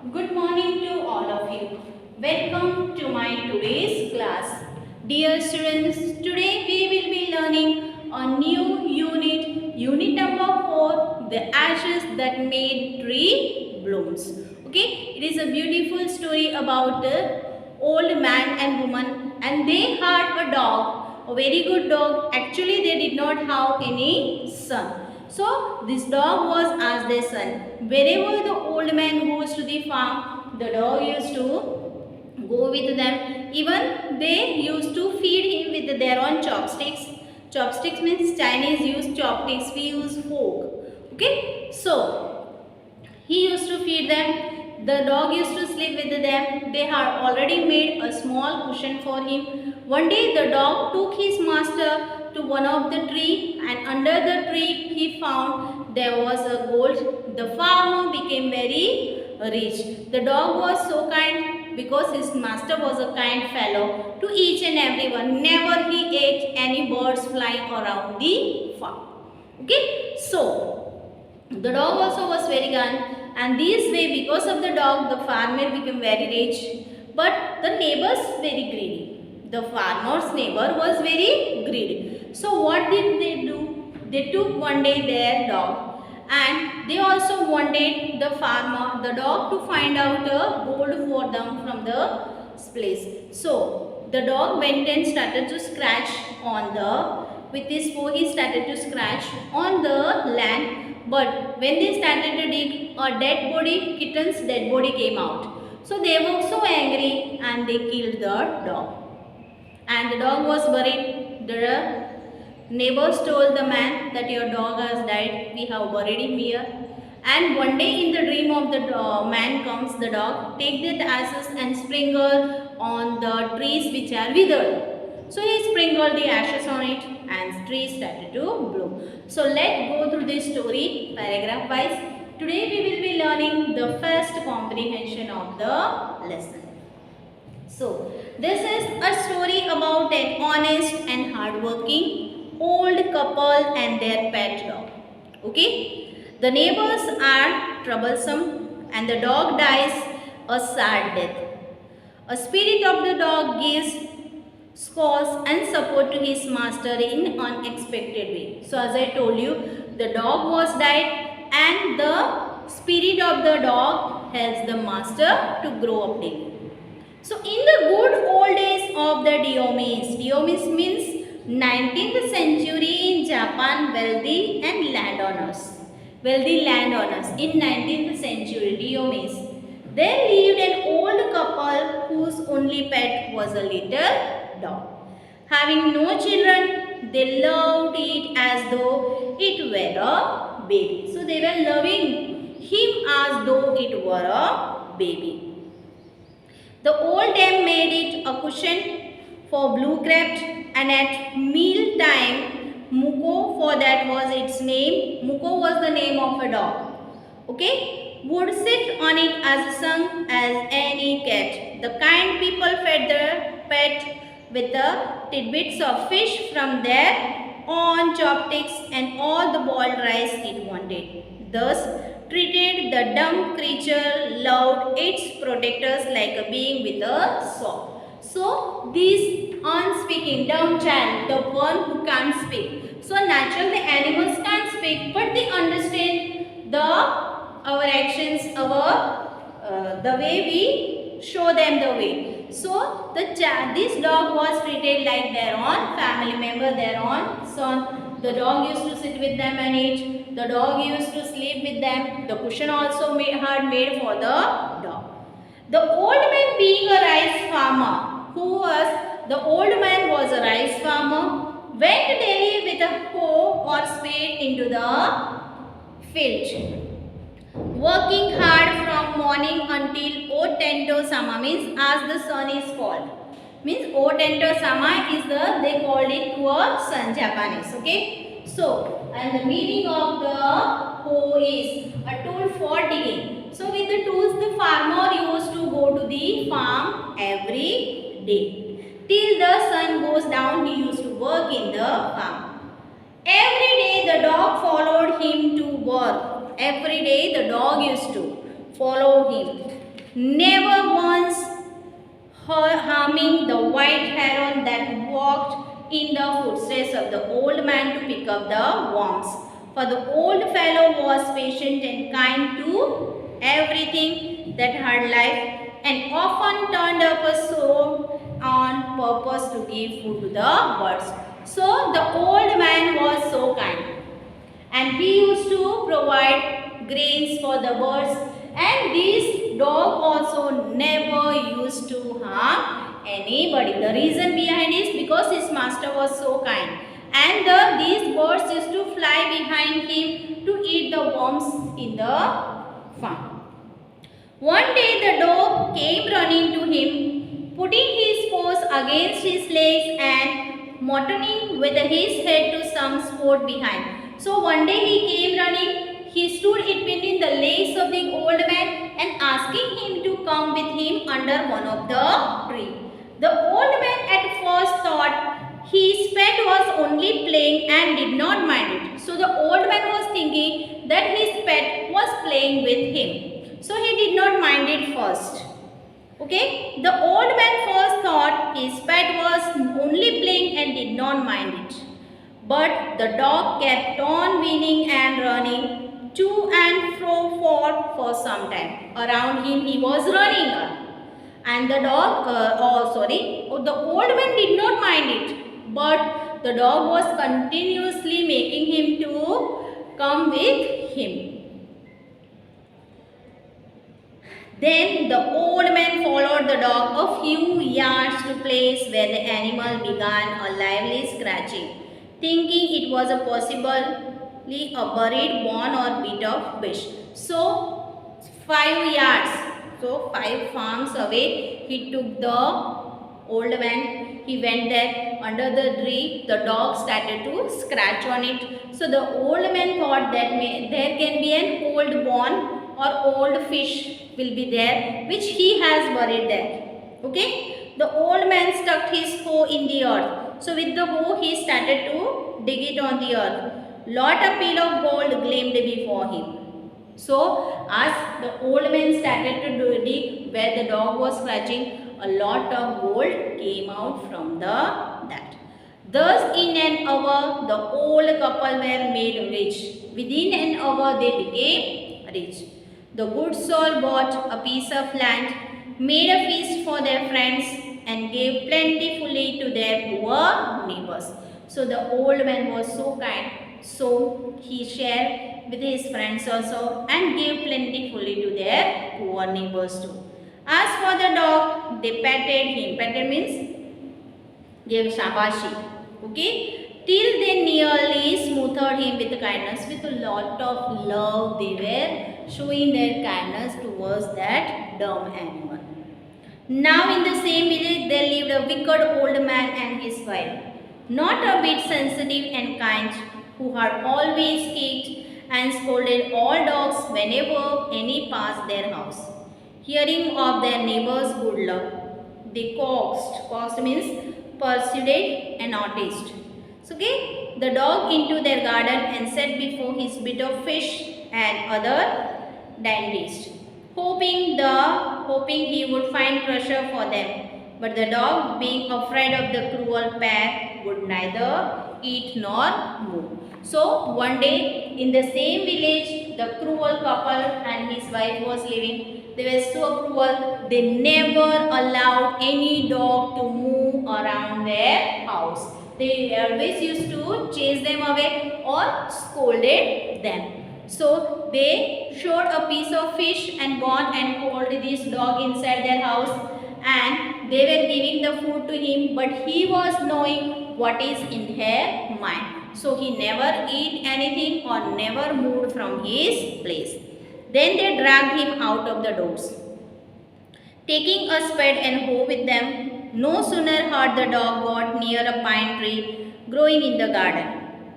Good morning to all of you. Welcome to my today's class. Dear students, today we will be learning a new unit number 4, the ashes that made tree blooms. Okay, it is a beautiful story about the old man and woman, and they had a dog, a very good dog. Actually, they did not have any son. So this dog was as their son. Wherever the old man goes to the farm, the dog used to go with them. Even they used to feed him with their own chopsticks. Chopsticks means Chinese use chopsticks, we use fork. Okay, so he used to feed them. The dog used to sleep with them. They had already made a small cushion for him. One day the dog took his master to one of the tree, and under the tree he found there was a gold. The farmer became very rich. The dog was so kind because his master was a kind fellow to each and everyone. Never he ate any birds flying around the farm. Okay, so the dog also was very kind, and this way because of the dog the farmer became very rich, but the neighbors very greedy. The farmer's neighbor was very greedy. So what did they do? They took one day their dog, and they also wanted the dog to find out a gold for them from the place. So the dog went and started to scratch on the with his paw. He started to scratch on the land, but when they started to dig, a dead body, kitten's dead body came out. So they were so angry and they killed the dog. And the dog was buried. The neighbors told the man that your dog has died. We have buried him here. And one day in the dream of the man comes the dog, take the ashes and sprinkle on the trees which are withered. So he sprinkled the ashes on it and trees started to bloom. So let's go through this story paragraph wise. Today we will be learning the first comprehension of the lesson. So this is a story about an honest and hardworking old couple and their pet dog. Okay. The neighbors are troublesome and the dog dies a sad death. A spirit of the dog gives scores and support to his master in unexpected way. So as I told you, the dog was died and the spirit of the dog helps the master to grow up daily. So in the good old days of the Diomes means 19th century in Japan, wealthy landowners in 19th century, Diomes. There lived an old couple whose only pet was a little dog. Having no children, they loved it as though it were a baby. So they were loving him as though it were a baby. The old dame made it a cushion for Bluecraft, and at meal time, Muko, for that was its name, Muko was the name of a dog, okay, would sit on it as young as any cat. The kind people fed their pet with the tidbits of fish from their own chopsticks and all the boiled rice it wanted. Thus, treated the dumb creature, loved its protectors like a being with a soul. So, this unspeaking dumb child, the one who can't speak. So, naturally the animals can't speak, but they understand our actions, the way we show them the way. So, this dog was treated like their own family member, their own son. The dog used to sit with them and eat. The dog used to sleep with them. The cushion also had made for the dog. The old man being a rice farmer, the old man was a rice farmer, went daily with a hoe or spade into the field, working hard from morning until Otento Sama, means as the sun is called. Means Otento Sama is they called it to a sun, Japanese. Okay. So, and the meaning of the hoe is a tool for digging. So, with the tools the farmer used to go to the farm every day. Till the sun goes down, he used to work in the farm. Every day the dog followed him to work. Every day the dog used to follow him. never once harming the white heron that walked in the footsteps of the old man to pick up the worms. For the old fellow was patient and kind to everything that had life, and often turned up a stone on purpose to give food to the birds. So the old man was so kind, and he used to provide grains for the birds, and this dog also never used to harm anybody. The reason behind is because his master was so kind, and these birds used to fly behind him to eat the worms in the farm. One day the dog came running to him, putting his paws against his legs and motioning with his head to some spot behind. So one day he came running, he stood in between the legs of the old man and asking him to come with him under one of the trees. The old man at first thought his pet was only playing and did not mind it. So the old man was thinking that his pet was playing with him. So he did not mind it first. Okay, the old man first thought his pet was only playing and did not mind it. But the dog kept on whining and running to and fro for some time. Around him he was running. And the dog, the old man did not mind it. But the dog was continuously making him to come with him. Then the old man followed the dog a few yards to a place where the animal began a lively scratching, thinking it was possibly a buried bone or bit of fish. So 5 yards, so 5 farms away, he took the old man. He went there under the tree. The dog started to scratch on it. So the old man thought that there can be an old bone or old fish will be there, which he has buried there. Okay. The old man stuck his hoe in the earth. So with the hoe he started to dig it on the earth. Lot of pile of gold gleamed before him. So as the old man started to dig where the dog was scratching, a lot of gold came out from that. Thus in an hour the old couple were made rich. Within an hour they became rich. The good soul bought a piece of land, made a feast for their friends, and gave plentifully to their poor neighbors. So the old man was so kind, so he shared with his friends also and gave plentifully to their poor neighbors too. As for the dog, they petted him. Petted means gave shabashi. Okay. Till they nearly smothered him with kindness. With a lot of love, they were showing their kindness towards that dumb animal. Now in the same village there lived a wicked old man and his wife, not a bit sensitive and kind, who had always kicked and scolded all dogs whenever any passed their house. Hearing of their neighbor's good luck, they coaxed means persuaded and noticed. So the dog into their garden and set before his bit of fish and other dainties, hoping he would find treasure for them. But the dog, being afraid of the cruel pair, would neither eat nor move. So one day in the same village, the cruel couple and his wife was living. They were so cruel, they never allowed any dog to move around their house. They always used to chase them away or scolded them. So they showed a piece of fish and gone and called this dog inside their house, and they were giving the food to him, but he was knowing what is in her mind. So he never ate anything or never moved from his place. Then they dragged him out of the doors, taking a spade and hoe with them. No sooner had the dog got near a pine tree growing in the garden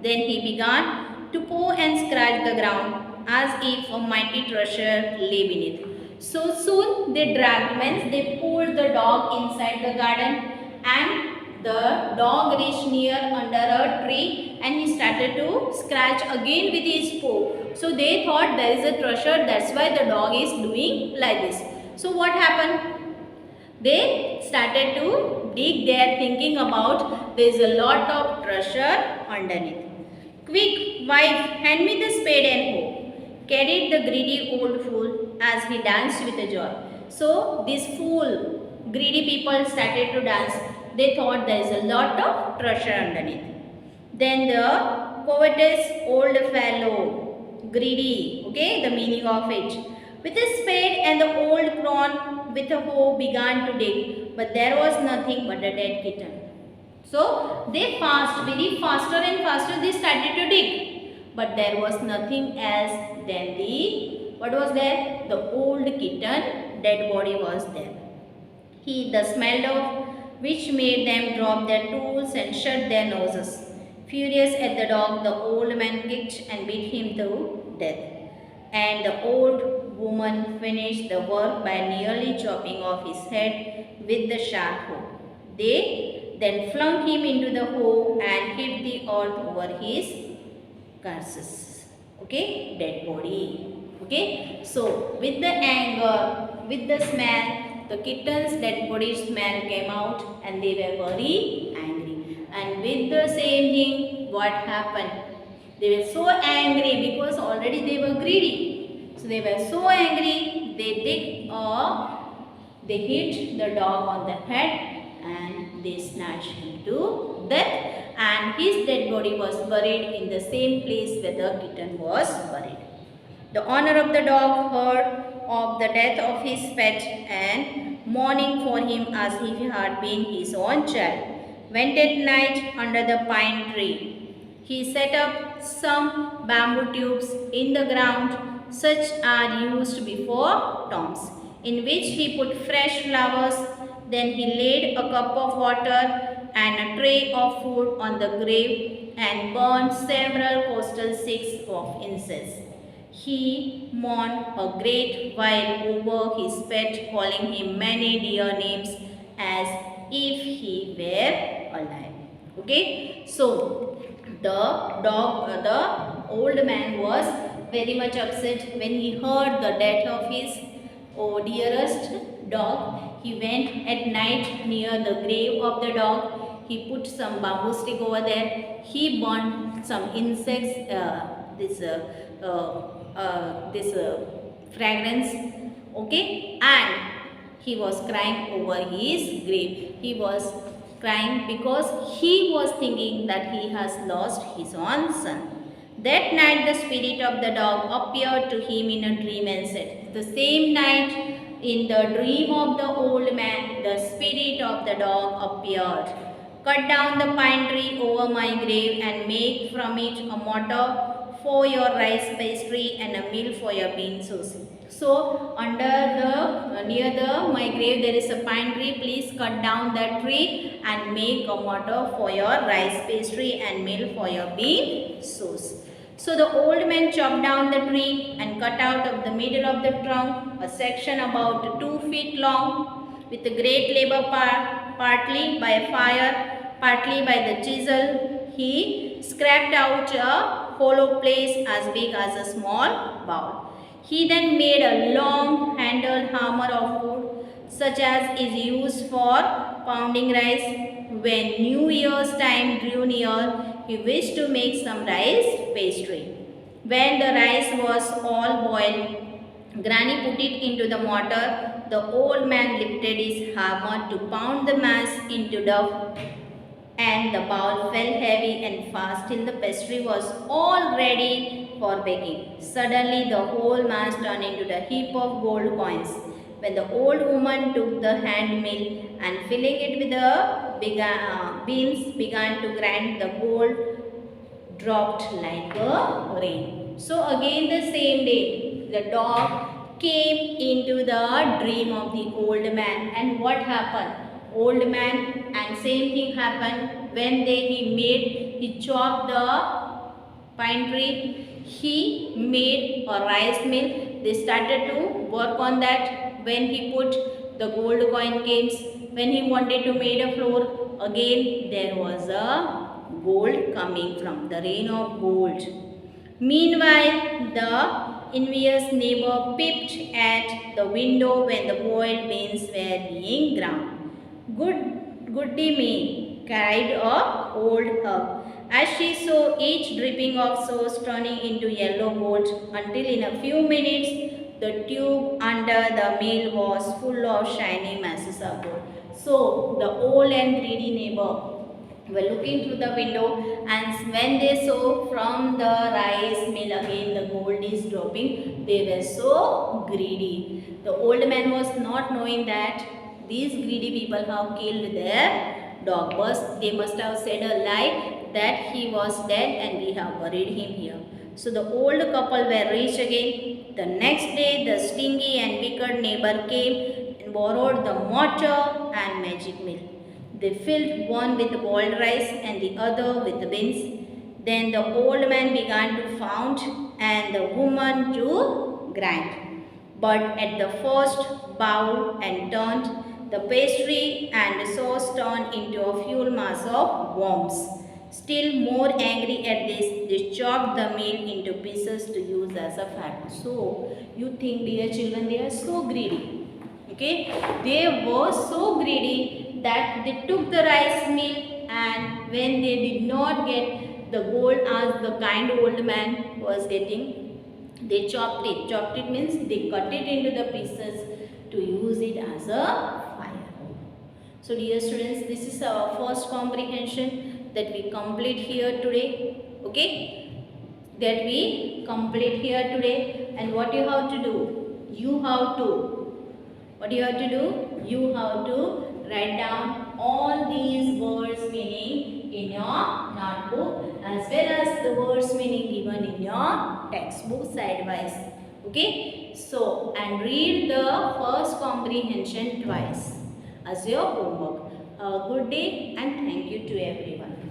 than he began to paw and scratch the ground as if a mighty treasure lay beneath. So soon they pulled the dog inside the garden, and the dog reached near under a tree and he started to scratch again with his paw. So they thought there is a treasure, that's why the dog is doing like this. So what happened? They started to dig there, thinking about there is a lot of treasure underneath. Quick, wife, hand me the spade and hoe, carried the greedy old fool as he danced with a joy. So this fool, greedy people started to dance. They thought there is a lot of treasure underneath. Then the covetous old fellow, greedy, okay, the meaning of it, with a spade and the old crone with a hoe began to dig, but there was nothing but a dead kitten. So they very faster and faster they started to dig, but there was nothing else than what was there? The old kitten, dead body was there. The smell of which made them drop their tools and shut their noses. Furious at the dog, the old man kicked and beat him to death. And the old woman finished the work by nearly chopping off his head with the sharp hoe. They then flung him into the hoe and hit the earth over his carcass. Okay, dead body. Okay, so with the anger, with the smell, the kitten's dead body smell came out and they were very angry. And with the same thing, what happened? They were so angry because already they were greedy. So they were so angry, they hit the dog on the head and they snatched him to death. And his dead body was buried in the same place where the kitten was buried. The owner of the dog heard of the death of his pet and mourning for him as if he had been his own child, went at night under the pine tree. He set up some bamboo tubes in the ground, such are used before tombs, in which he put fresh flowers. Then he laid a cup of water and a tray of food on the grave and burned several coastal sticks of incense. He mourned a great while over his pet, calling him many dear names as if he were alive. Okay, so the old man was very much upset when he heard the death of his dearest dog. He went at night near the grave of the dog. He put some bamboo stick over there. He burned some insects, fragrance, okay, and he was crying over his grave. He was crying because he was thinking that he has lost his own son. That night the spirit of the dog appeared to him in a dream and said, the same night in the dream of the old man, the spirit of the dog appeared. Cut down the pine tree over my grave and make from it a mortar for your rice pastry and a meal for your bean sauce. So near my grave there is a pine tree. Please cut down that tree and make a mortar for your rice pastry and meal for your bean sauce. So the old man chopped down the tree and cut out of the middle of the trunk a section about 2 feet long with a great labor, partly by fire, partly by the chisel. He scraped out a hollow place as big as a small bowl. He then made a long handled hammer of wood such as is used for pounding rice. When New Year's time drew near, he wished to make some rice pastry. When the rice was all boiled, Granny put it into the mortar. The old man lifted his hammer to pound the mass into dough, and the bowl fell heavy and fast till the pastry was all ready for baking. Suddenly the whole mass turned into a heap of gold coins. When the old woman took the hand mill and filling it with the beans began to grind, the gold dropped like a rain. So again the same day, the dog came into the dream of the old man, and what happened? Old man, and same thing happened when he chopped the pine tree. He made a rice mill. They started to work on that. When he put the gold coin came, when he wanted to make a floor, again there was a gold coming from the rain of gold. Meanwhile, the envious neighbor peeped at the window when the boiled beans were being ground. Goody me, cried a old hag, as she saw each dripping of sauce turning into yellow gold, until in a few minutes the tube under the mill was full of shiny masses of gold. So the old and greedy neighbor were looking through the window, and when they saw from the rice mill again the gold is dropping, they were so greedy. The old man was not knowing that these greedy people have killed their dog. But they must have said a lie that he was dead and we have buried him here. So the old couple were rich again. The next day the stingy and wicked neighbor came and borrowed the mortar and magic mill. They filled one with boiled rice and the other with the beans. Then the old man began to pound and the woman to grind. But at the first bowl and turned, the pastry and the sauce turned into a full mass of worms. Still more angry at this, they chopped the meal into pieces to use as a fat. So, you think, dear children, they are so greedy. Okay, they were so greedy that they took the rice meal, and when they did not get the gold as the kind old man was getting, they chopped it. Chopped it means they cut it into the pieces to use it as a fire. So dear students, this is our first comprehension that we complete here today. Okay, that we complete here today. And what you have to do? What you have to do? You have to write down all these words meaning in your notebook as well as the words meaning given in your textbook sidewise. Okay? So, and read the first comprehension twice as your homework. A good day and thank you to everyone.